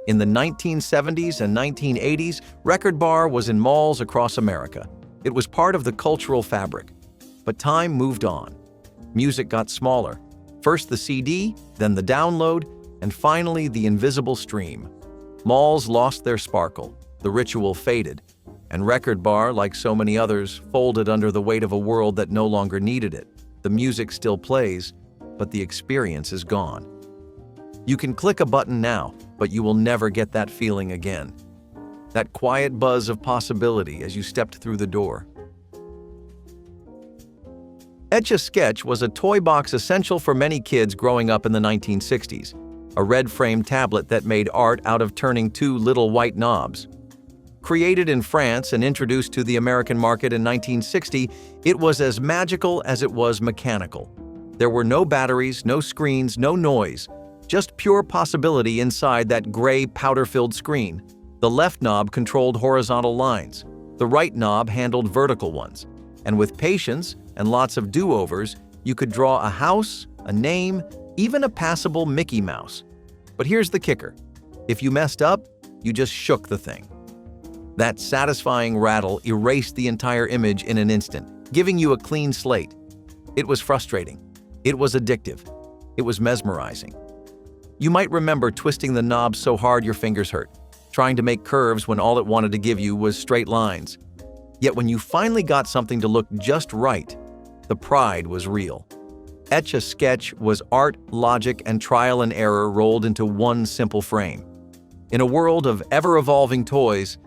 In the 1970s and 1980s, Record Bar was in malls across America. It was part of the cultural fabric. But time moved on. Music got smaller. First the CD, then the download, and finally the invisible stream. Malls lost their sparkle, the ritual faded, and Record Bar, like so many others, folded under the weight of a world that no longer needed it. The music still plays, but the experience is gone. You can click a button now, but you will never get that feeling again. That quiet buzz of possibility as you stepped through the door. Etch A Sketch was a toy box essential for many kids growing up in the 1960s, a red-framed tablet that made art out of turning two little white knobs. Created in France and introduced to the American market in 1960, it was as magical as it was mechanical. There were no batteries, no screens, no noise, just pure possibility inside that gray, powder-filled screen. The left knob controlled horizontal lines, the right knob handled vertical ones, and with patience and lots of do-overs, you could draw a house, a name, even a passable Mickey Mouse. But here's the kicker. If you messed up, you just shook the thing. That satisfying rattle erased the entire image in an instant, giving you a clean slate. It was frustrating. It was addictive. It was mesmerizing. You might remember twisting the knob so hard your fingers hurt, trying to make curves when all it wanted to give you was straight lines. Yet when you finally got something to look just right, the pride was real. Etch A Sketch was art, logic, and trial and error rolled into one simple frame. In a world of ever-evolving toys,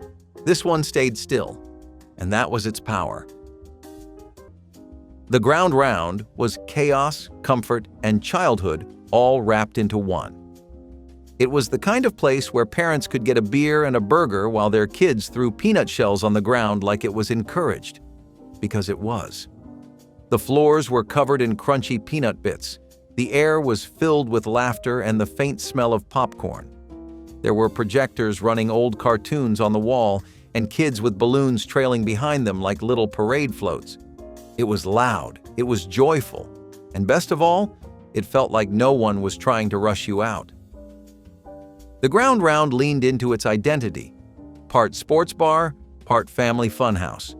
this one stayed still, and that was its power. The ground round was chaos, comfort, and childhood all wrapped into one. It was the kind of place where parents could get a beer and a burger while their kids threw peanut shells on the ground like it was encouraged, because it was. The floors were covered in crunchy peanut bits. The air was filled with laughter and the faint smell of popcorn. There were projectors running old cartoons on the wall and kids with balloons trailing behind them like little parade floats. It was loud, it was joyful, and best of all, it felt like no one was trying to rush you out. The ground round leaned into its identity, part sports bar, part family funhouse.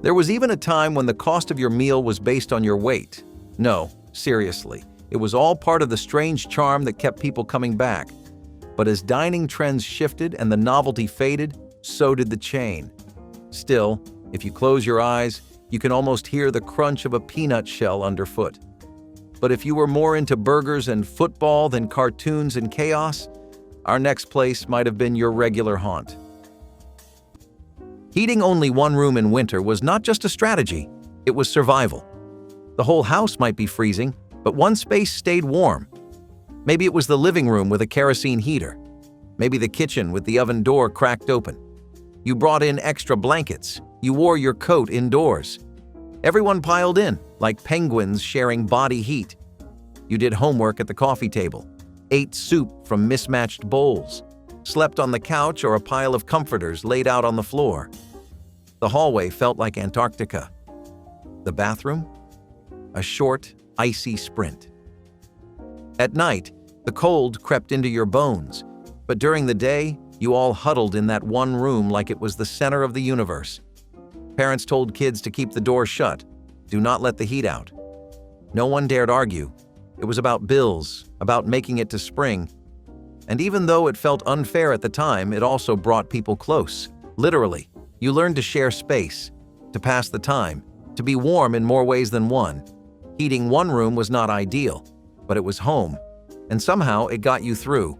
There was even a time when the cost of your meal was based on your weight. No, seriously, it was all part of the strange charm that kept people coming back. But as dining trends shifted and the novelty faded, so did the chain. Still, if you close your eyes, you can almost hear the crunch of a peanut shell underfoot. But if you were more into burgers and football than cartoons and chaos, our next place might have been your regular haunt. Heating only one room in winter was not just a strategy, it was survival. The whole house might be freezing, but one space stayed warm. Maybe it was the living room with a kerosene heater. Maybe the kitchen with the oven door cracked open. You brought in extra blankets. You wore your coat indoors. Everyone piled in, like penguins sharing body heat. You did homework at the coffee table, ate soup from mismatched bowls, slept on the couch or a pile of comforters laid out on the floor. The hallway felt like Antarctica. The bathroom? A short, icy sprint. At night, the cold crept into your bones, but during the day, you all huddled in that one room like it was the center of the universe. Parents told kids to keep the door shut. Do not let the heat out. No one dared argue. It was about bills, about making it to spring. And even though it felt unfair at the time, it also brought people close. Literally, you learned to share space, to pass the time, to be warm in more ways than one. Heating one room was not ideal, but it was home, and somehow it got you through.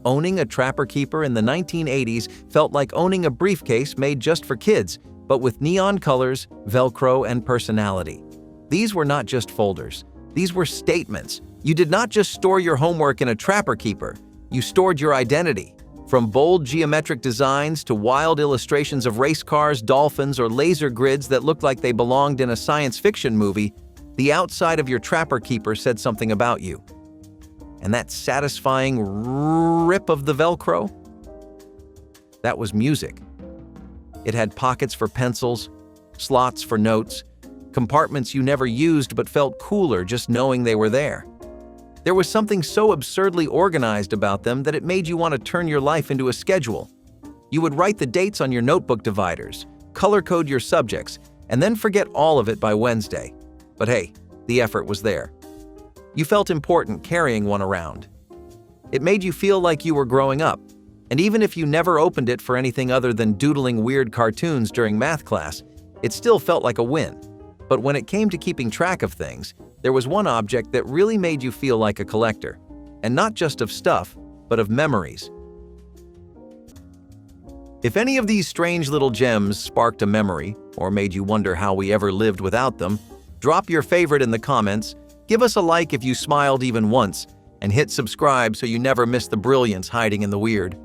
Owning a Trapper Keeper in the 1980s felt like owning a briefcase made just for kids, but with neon colors, Velcro, and personality. These were not just folders. These were statements. You did not just store your homework in a Trapper Keeper. You stored your identity. From bold geometric designs to wild illustrations of race cars, dolphins, or laser grids that looked like they belonged in a science fiction movie, the outside of your Trapper Keeper said something about you. And that satisfying rip of the Velcro? That was music. It had pockets for pencils, slots for notes, compartments you never used but felt cooler just knowing they were there. There was something so absurdly organized about them that it made you want to turn your life into a schedule. You would write the dates on your notebook dividers, color code your subjects, and then forget all of it by Wednesday. But hey, the effort was there. You felt important carrying one around. It made you feel like you were growing up, and even if you never opened it for anything other than doodling weird cartoons during math class, it still felt like a win. But when it came to keeping track of things, there was one object that really made you feel like a collector, and not just of stuff, but of memories. If any of these strange little gems sparked a memory, or made you wonder how we ever lived without them, drop your favorite in the comments, give us a like if you smiled even once, and hit subscribe so you never miss the brilliance hiding in the weird.